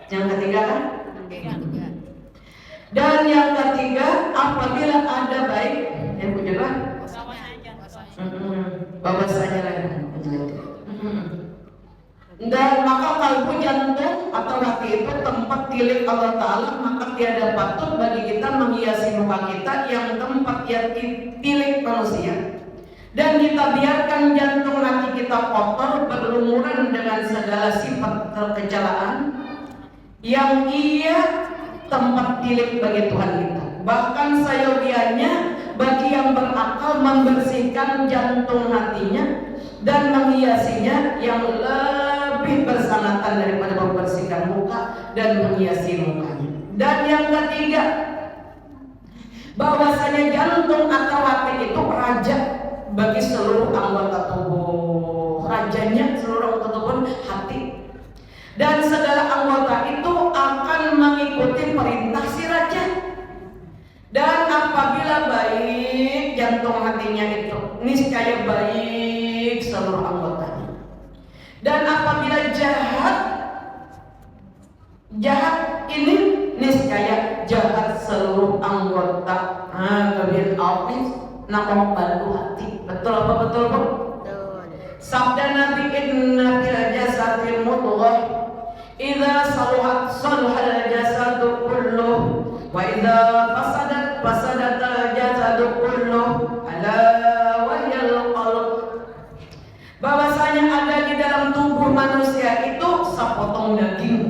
Yang ketiga kan? Dan yang ketiga, apabila ada baik, yang punya kan? Bawa saja lah. Dan maka kalbu jantung atau hati itu tempat tilik Allah Ta'ala, maka tiada patut bagi kita menghiasi muka kita yang tempat tilik manusia. Dan kita biarkan jantung hati kita kotor, berlumuran dengan segala sifat kekecelaan yang ia tempat tilik bagi Tuhan kita. Bahkan sayogianya bagi yang berakal membersihkan jantung hatinya dan menghiasinya yang lebih bersangatan daripada membersihkan muka dan menghiasi mukanya. Dan yang ketiga, bahwasanya jantung atau hati itu raja bagi seluruh anggota tubuh. Rajanya seluruh anggota tubuh hati. Dan segala anggota itu akan mengikuti perintah si raja. Dan apabila baik jantung hatinya itu niscaya baik apabila jahat ini niscaya jahat seluruh anggota. Kemudian office nak membantu hati. Betul apa betul bu? Sabda Nabi, inna fil jasadi mudghah idza saluhat salahal jasadu kulluh wa idza fasadat al jasadu kulluh ala wajal qalb. Bahwasanya ada di dalam tubuh manusia itu sepotong daging.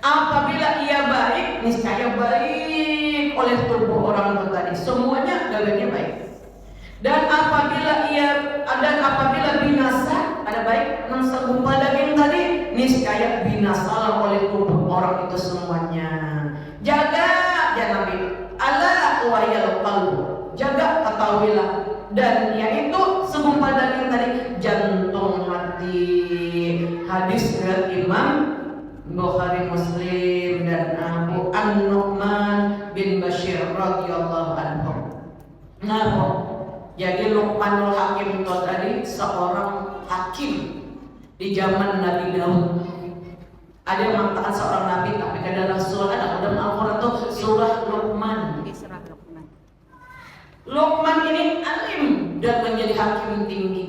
Apabila ia baik, niscaya baik oleh tubuh orang itu tadi. Semuanya dagingnya baik. Dan apabila binasa, ada baik segumpal daging tadi, niscaya binasalah oleh tubuh orang itu semuanya. Jaga ya Nabi, ala wayal qalbu. Jaga, ketahuilah. Dan yaitu segumpal daging tadi, jantung hati. Hadis riwayat Imam Bukhari, Muslim, dan Abu An-Nu'man bin Bashir radhiyallahu anhu. Jadi Luqmanul Hakim itu tadi seorang hakim di zaman Nabi Daud. Ada yang mengatakan seorang nabi, tapi adalah surah dalam Al-Quran itu surah Luqman. Luqman ini alim dan menjadi hakim tinggi.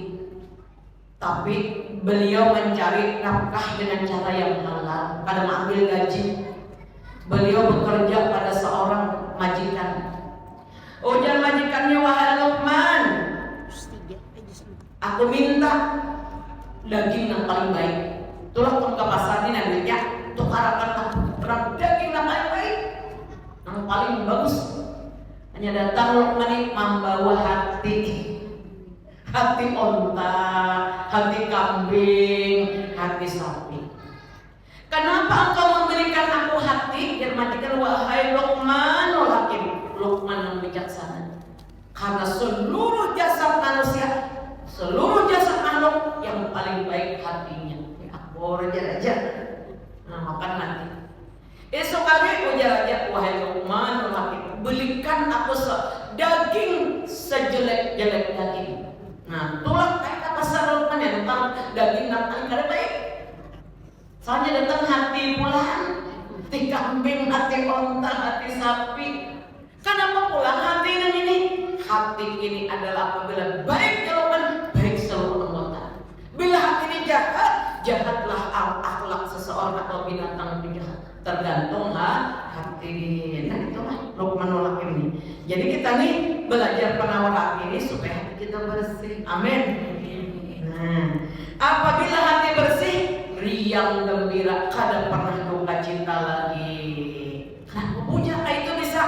Tapi beliau mencari nafkah dengan cara yang halal, pada mengambil gaji. Beliau bekerja pada seorang majikan. Ujar majikannya, wahai Luqman, aku minta daging yang paling baik. Itulah ke pasar ini nantinya tukarakan aku daging yang paling baik, yang paling bagus. Hanya datang Luqman ini membawa hati onta, hati kambing, hati sapi. Kenapa engkau memberikan aku hati? Dia majikan, wahai Luqmanul Hakim, Luqman yang bijaksana. Karena seluruh jasad manusia, seluruh jasad makhluk, yang paling baik hatinya. Aku raja. Makan hati. Esok hari ujar raja, wahai Luqmanul Hakim, belikan aku daging sejelek-jelek daging. Itulah kayak pasar Luqman ya, tentang daging yang paling baik. Soalnya datang hati pulang, hati kambing, hati onta, hati sapi. Kenapa pulang hati ini? Hati ini adalah apabila baik jawaban, baik seluruh anggota. Bila hati ini jahat, jahatlah akhlak seseorang atau binatang jahat. Tergantung hati. Nah itulah Luqmanul Hakim ini. Jadi kita nih belajar penawar hati ini supaya hati kita bersih. Amin. Nah, apabila hati bersih, riang gembira, kadang pernah duka cita lagi. Nah, puja itu bisa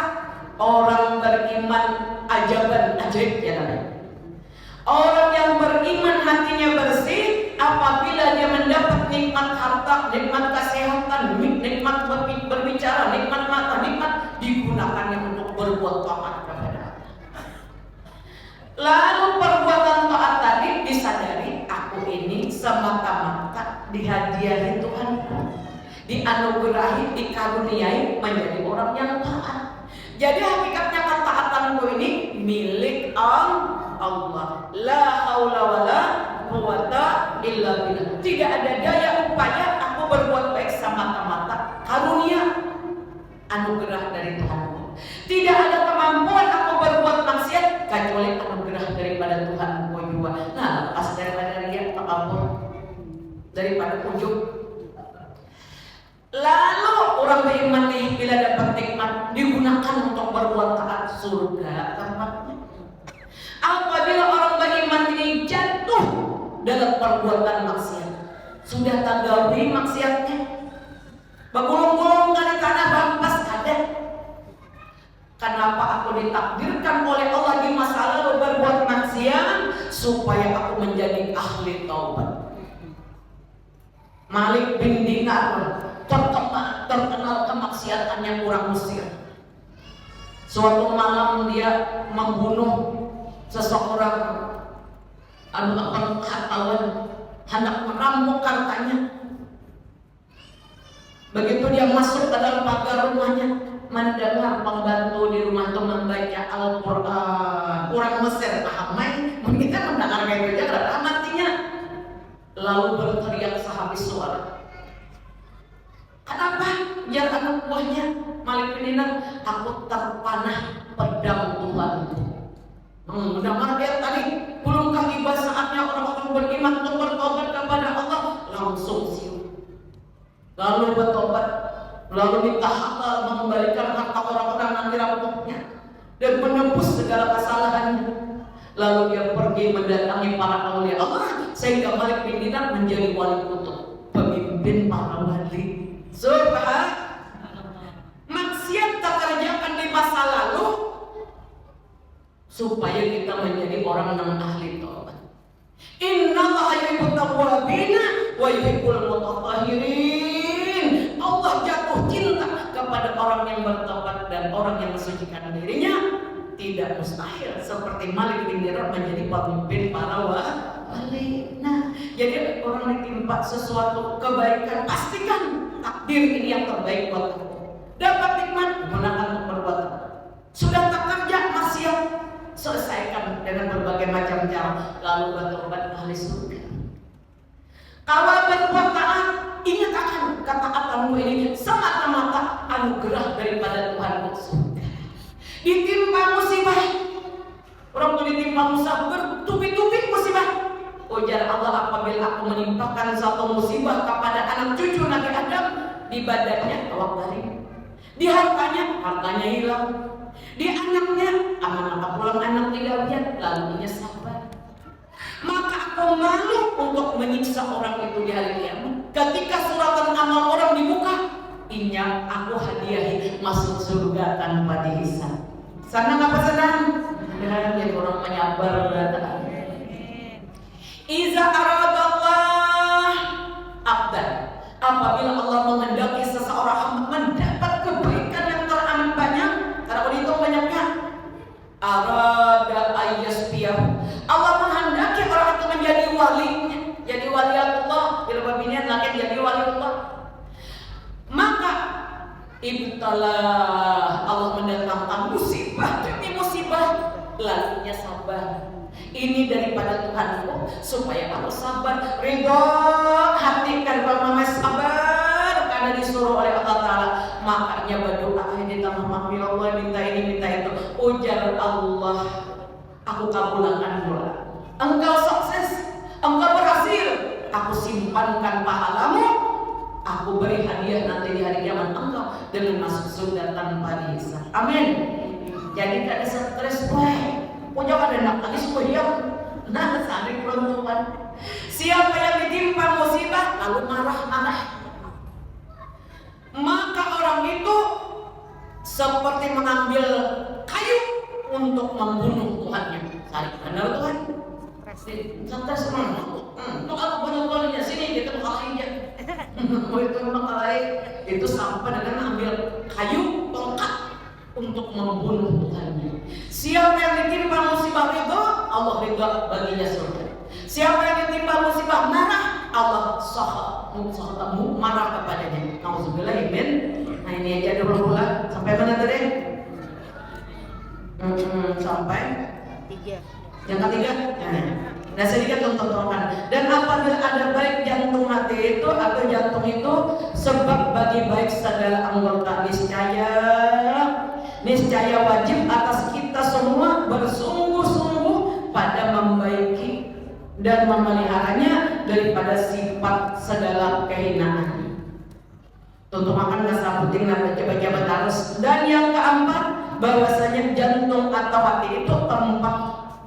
orang beriman ajaib ya namanya. Orang yang beriman hatinya bersih, apabila dia mendapat nikmat harta, nikmat kesehatan, nikmat berbicara, nikmat mata, nikmat digunakannya untuk berbuat taat kepada Allah. Lalu perbuatan taat tadi disadari, aku ini semata-mata dihadiahi Tuhan, dianugerahi, dikaruniai menjadi orang yang taat. Jadi hakikatnya ketaatanku ini milik Allah. La haula wala quwata illa billah. Tidak ada daya upaya aku berbuat baik semata-mata karunia anugerah dari Tuhan. Tidak ada kemampuan aku berbuat maksiat kecuali anugerah daripada Tuhan juga. Nah, lepas daripada dia takabur, daripada ujub. Lalu orang beriman nih bila dapat nikmat digunakan untuk berbuat taat, surga tempatnya. Apabila orang beriman ini jatuh dalam perbuatan maksiat, sudah tagawi maksiatnya, bergulung-gulung kali tanah bampas ada. Kenapa aku ditakdirkan oleh Allah di masa lalu berbuat maksiat? Supaya aku menjadi ahli taubat. Malik bin Dinar terkenal kemaksiatannya kurang musir. Suatu malam dia membunuh seseorang, hendak merampok hartanya. Begitu dia masuk ke dalam pagar rumahnya, mendengar pembantu di rumah itu membaca Al-Quran. Kurang mesir, kita mendengar kayak gitu aja, matinya. Lalu berteriak sehabis buahnya Malik bin Dinar, aku terpanah pedang Tuhanku. Mendengar dia tadi, belumkah tiba saatnya orang-orang beriman untuk bertobat kepada Allah, langsung siup. Lalu bertobat, lalu minta harta, mengembalikan harta orang-orang yang dirampoknya dan menembus segala kesalahannya. Lalu dia pergi mendatangi para aulia Allah sehingga Malik bin Dinar menjadi wali kutub, pemimpin para wali. Subhanallah. Maksiat tak kerjakan di masa lalu supaya kita menjadi orang yang ahli taubat. Innallaha yuhibbut tawwabina wa yuhibbul mutatahhirin. Allah jatuh cinta kepada orang yang bertobat dan orang yang mensucikan dirinya. Tidak mustahil seperti Malik bin Dinar menjadi pemimpin para wali. Nah, jadi orang ditimpa sesuatu kebaikan, pastikan takdir ini yang terbaik buat kamu. Dapat nikmat, gunakan untuk berbuat. Sudah tak kerja, maksiat, selesaikan dengan berbagai macam cara, lalu bertobat ahli surga. Kalau berbuat taat, ingat akan ketaatanmu ini semata-mata anugerah daripada Tuhanmu. Ditimpa musibah, orang tuh ditimpa musibah bertubi-tubi musibah. Ujar Allah, apabila aku menimpakan satu musibah kepada anak cucu Nabi Adam, di badannya awak garing, di hartanya hilang, di anaknya aman pulang anak tidak lihat, lalu dia sabar. Maka aku malu untuk menyiksa orang itu di hari kiamat. Ketika suratan amal orang dibuka, inya aku hadiahi masuk surga tanpa dihisab. Senang apa senang? Dan yang orang menyabar berkata, Iza aradallah abdan. Apabila Allah menghendaki seseorang hamba mendapat kebaikan yang teramat banyak, karena itu banyaknya, arada ayyasbiyahu. Allah menghendaki orang itu menjadi walinya, jadi wali Allah. Bila babinnya laki jadi wali Allah, maka ibtalah, Allah mendatangkan musibah demi musibah, lalunya sabar. Ini daripada Tuhanku supaya aku sabar. Ridho hati kan kalau sabar karena disuruh oleh Allah Ta'ala. Makanya berdoa ditambah ya Allah minta ini minta itu. Ujar Allah, aku kabulkan doa. Engkau sukses, engkau berhasil, aku simpankan pahalamu, aku beri hadiah nanti di hari kiamat engkau dengan masuk surga tanpa dihisab. Amin. Jadi tak ada stres, jangan ada nak lagi sembahyang. Nah, saling perempuan. Siapa yang ditimpa musibah lalu marah-marah, maka orang itu seperti mengambil kayu untuk membunuh Tuhannya. Cari benar Tuhan. Santai semua. Untuk aku bunuh-bunuhnya sini kita mengalahin dia. Itu mengalahin itu sampai dengan ambil kayu tongkat untuk membunuh Tuhannya. Siapa yang ditimpa musibah ridho, Allah ridho baginya surga. Siapa yang ditimpa musibah marah, Allah sahatamu marah kepadanya. Nauzubillah min. Nah ini aja dulu lah. Sampai mana tadi? Sampai 3. Yang ketiga? Nah sedikit tontonan. Dan apabila ada baik jantung hati itu atau jantung itu sebab bagi baik segala anggota, niscaya wajib atas kita semua bersungguh-sungguh pada membaiki dan memeliharanya daripada sifat segala kehinaan. Tentu makan nggak penting dan coba-coba harus. Dan yang keempat, bahwasanya jantung atau hati itu tempat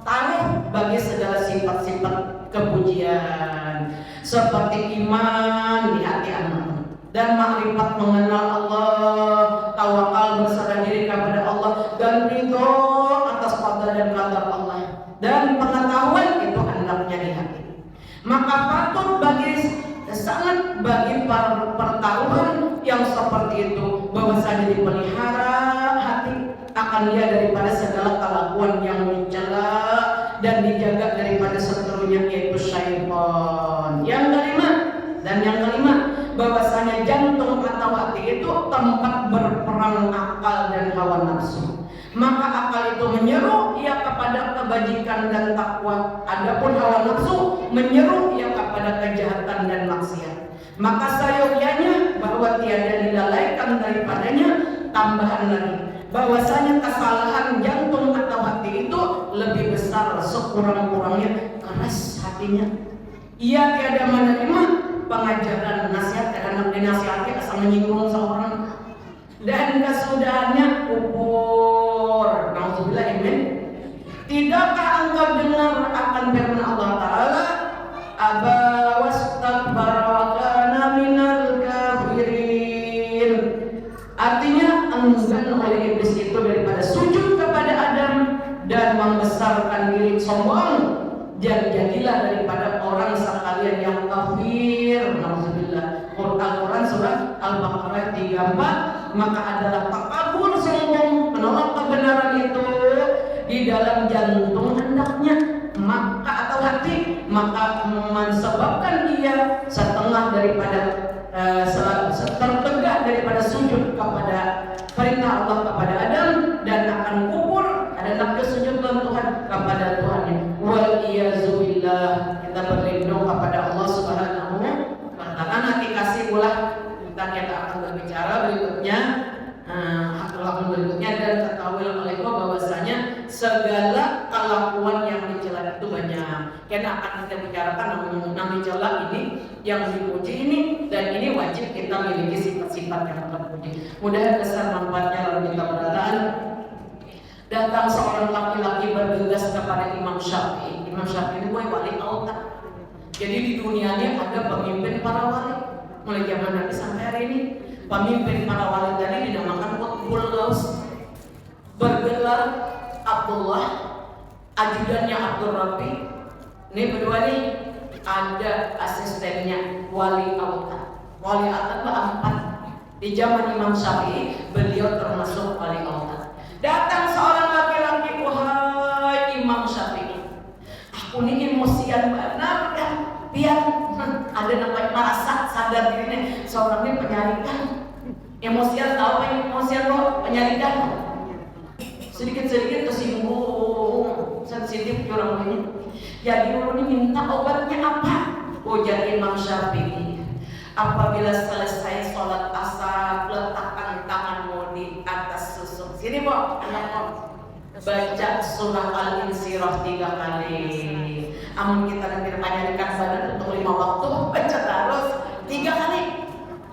taruh bagi segala sifat-sifat kepujian seperti iman di hati anak dan makrifat mengenal Allah, tawakal berserah diri kepada Allah, dan ridho atas qada dan qadar Allah, dan pengetahuan itu hendaknya di hati. Maka patut sangat bagi pertaruhan yang seperti itu bahwasanya dipelihara hati akan dia daripada segala kelakuan yang mencela dan dijaga daripada seterunya yaitu syaitan. Yang kelima bahwasanya jantung atau hati itu tempat berperang akal dan hawa nafsu. Maka akal itu menyeru ia kepada kebajikan dan takwa, adapun hawa nafsu menyeru ia kepada kejahatan dan maksiat. Maka sayogyanya bahwa bahwa tiada dilalaikan daripadanya tambahan lagi, bahwasanya kesalahan jantung atau hati itu lebih besar sekurang-kurangnya keras hatinya. Ia tiada menerima pengajaran nasihat karena dinasihati asal menyinggung seorang, dan kesudahannya kubur. Nauzubillah, amin. Tidakkah engkau dengar akan firman Allah Ta'ala, aba wastakbara wa kana minal kafirin? Artinya enggan oleh iblis itu daripada sujud kepada Adam dan membesarkan diri sombong, dan jadilah daripada orang sekalian yang kafir. Nauzubillah. Al-Quran surah Al-Baqarah 34. Maka adalah takabur, sombong, menolak kebenaran itu di dalam jantung hendaknya, maka atau hati, maka menyebabkan dia setengah daripada tertegak daripada sujud kepada perintah Allah kepada Adam, dan akan kubur ada nak sujud Tuhan kepada Tuhannya. Wal iyazubillah. Kita berlindung kepada Allah Subhanahu wa taala. Nanti kasih ulah kita akan berbicara berikutnya. Dan ketahuilah oleh kau bahwasanya segala kelakuan yang dicela itu banyak. Karena akan kita bicarakan namun cela ini yang dipuji ini, dan ini wajib kita miliki sifat-sifat yang terpuji. Mudah besar manfaatnya lalu kita berkatakan. Datang seorang laki-laki bergegas kepada Imam Syafi'i. Imam Syafi'i itu wali auta. Jadi di dunia ini ada pemimpin para wali. Mulai zaman Nabi sampai hari ini, pemimpin para wali tadi dinamakan Qutbul Ghaus. Bergelar Abdullah, ajudannya Abdul Rabbi. Ini berdua nih ada asistennya wali auta. Wali auta itu 4. Di zaman Imam Syafi'i beliau termasuk wali auta. Datang seorang laki-laki, wahai Imam Syafi'i, aku ini emosian benar kan, biar ada namanya merasa sadar diri nih, seorang ini penyarikan. Emosian, tahu apa emosian kok? Penyarikan. Sedikit-sedikit tersinggung, sensitif orang ini. Jadi dulu ini minta obatnya apa? Ujar Imam Syafi'i, apabila selesai sholat asar, letakkan tanganmu di atas susuk. Sini Bo, anakmu, baca surah Al-Insyirah 3 kali. Amun kita nanti menyarikan badan untuk 5 waktu, baca terus 3 kali.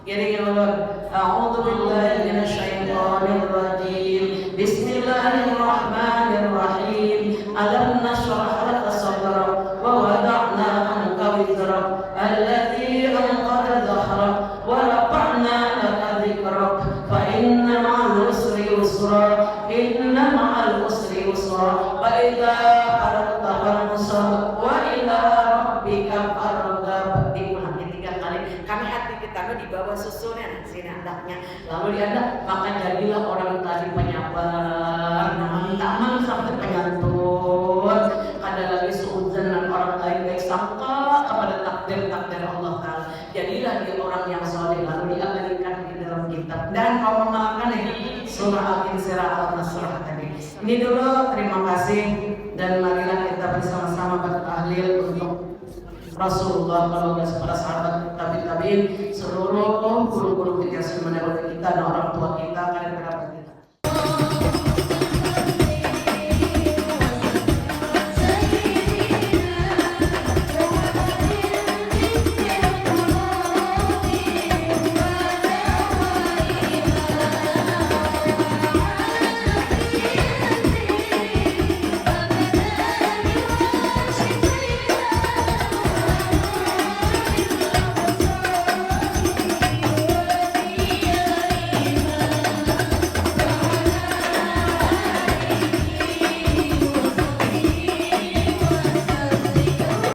Jadi ulun, a'udzu billahi minasyaitonir rajim. Bismillahirrahmanirrahim. Alam nashrah laka sadrak wa wada'na anka wizrak alladzi anqadha dhahrak wa rafa'na laka dhikrak fa inna ma'al usri yusra inna ma'al usri yusra fa idza faragta fansab wa ila rabbika farghab. Diulangi 3 kali. Kami hati kita di bawah susunya sini andaknya. Lalu dia maka jadilah orang tadi penyabar, taman sampai penyantun. Ada lagi suudzon dan orang lain baik sangka kepada takdir Allah Ta'ala. Jadilah dia orang yang soleh. Lalu dia berikan di dalam kitab. Dan kau mengalahkan ini surah Al-Insyirah Al-Nasrah tadi. Ini dulu, terima kasih, dan marilah kita bersama-sama bertahlil untuk Rasulullah, kalau para sahabat tabi'in, seluruh guru-guru kita, semuanya kita dan orang tua kita, kalian